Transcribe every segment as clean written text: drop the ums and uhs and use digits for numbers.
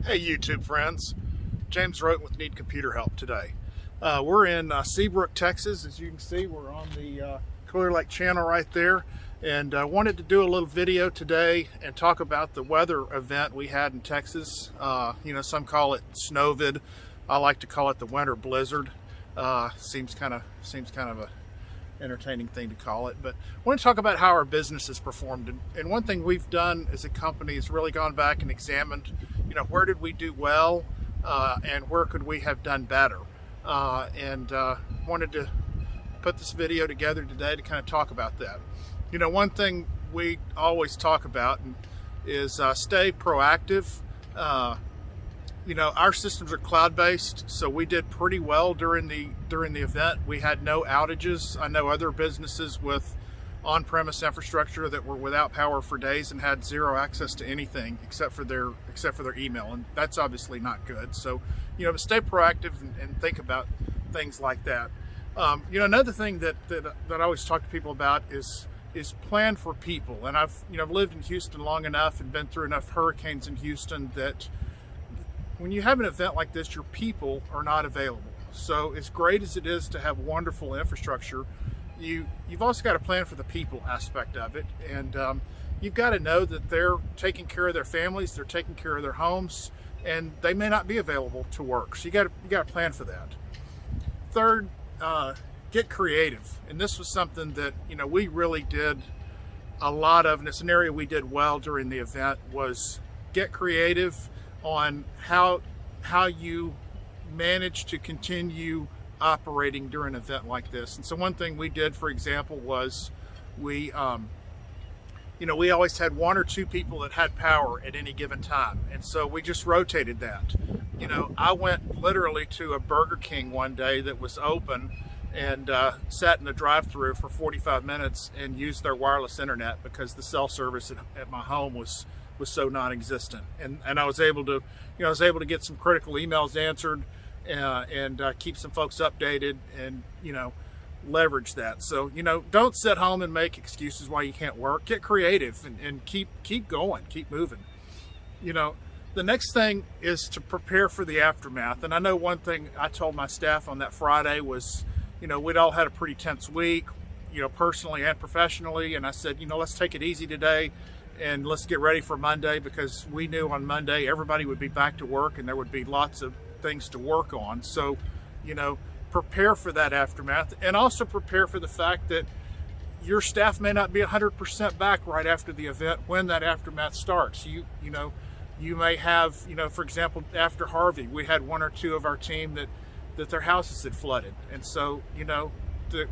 Hey YouTube friends, James wrote with Need Computer Help today. We're in Seabrook, Texas. As you can see, we're on the Clear Lake channel right there, and I wanted to do a little video today and talk about the weather event we had in Texas. Some call it Snovid. I like to call it the winter blizzard. Seems kind of a entertaining thing to call it, but I want to talk about how our business has performed. And one thing we've done as a company is really gone back and examined, where did we do well and where could we have done better. Wanted to put this video together today to kind of talk about that. One thing we always talk about is stay proactive. Our systems are cloud-based, so we did pretty well during the event. We had no outages. I know other businesses with on-premise infrastructure that were without power for days and had zero access to anything except for their email, and that's obviously not good. So, stay proactive and think about things like that. Another thing that I always talk to people about is plan for people. And I've lived in Houston long enough and been through enough hurricanes in Houston that when you have an event like this, your people are not available. So as great as it is to have wonderful infrastructure, you've also got to plan for the people aspect of it. And you've got to know that they're taking care of their families, they're taking care of their homes, and they may not be available to work. So you got to plan for that. Third, get creative. And this was something that we really did a lot of, and it's an area we did well during the event, was get creative on how you manage to continue operating during an event like this. And so one thing we did, for example, was we always had one or two people that had power at any given time, and so we just rotated that. I went literally to a Burger King one day that was open and sat in the drive-thru for 45 minutes and used their wireless internet because the cell service at my home was so non-existent, and I was able to get some critical emails answered and keep some folks updated and leverage that. So don't sit home and make excuses why you can't work. Get creative and keep going, keep moving. The next thing is to prepare for the aftermath. And I know one thing I told my staff on that Friday was, we'd all had a pretty tense week, personally and professionally, and I said, let's take it easy today and let's get ready for Monday, because we knew on Monday everybody would be back to work and there would be lots of things to work on. So, prepare for that aftermath, and also prepare for the fact that your staff may not be 100% back right after the event when that aftermath starts. You may have, for example, after Harvey, we had one or two of our team that their houses had flooded. And so, there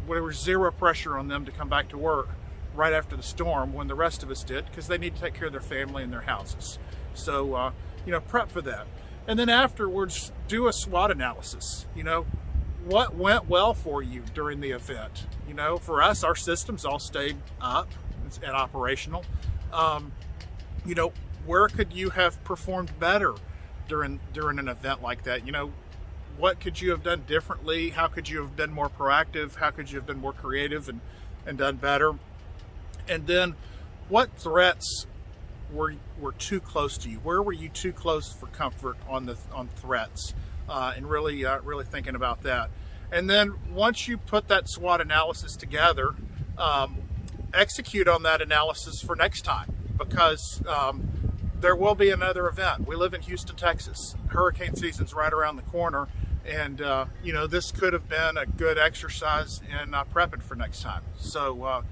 was zero pressure on them to come back to work right after the storm when the rest of us did, because they need to take care of their family and their houses. So, prep for that. And then afterwards, do a SWOT analysis. What went well for you during the event? For us, our systems all stayed up and operational. Where could you have performed better during an event like that? What could you have done differently? How could you have been more proactive? How could you have been more creative and done better? And then what threats were too close to you? Where were you too close for comfort on threats? And really thinking about that. And then once you put that SWOT analysis together, execute on that analysis for next time, because there will be another event. We live in Houston, Texas. Hurricane season's right around the corner, and this could have been a good exercise in prepping for next time. So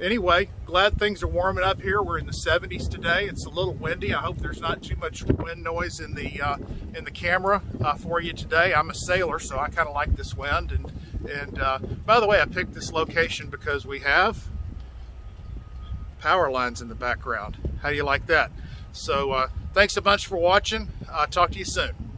anyway, glad things are warming up here. We're in the 70s today. It's a little windy. I hope there's not too much wind noise in the camera for you today. I'm a sailor, so I kind of like this wind. And by the way, I picked this location because we have power lines in the background. How do you like that? So thanks a bunch for watching. Talk to you soon.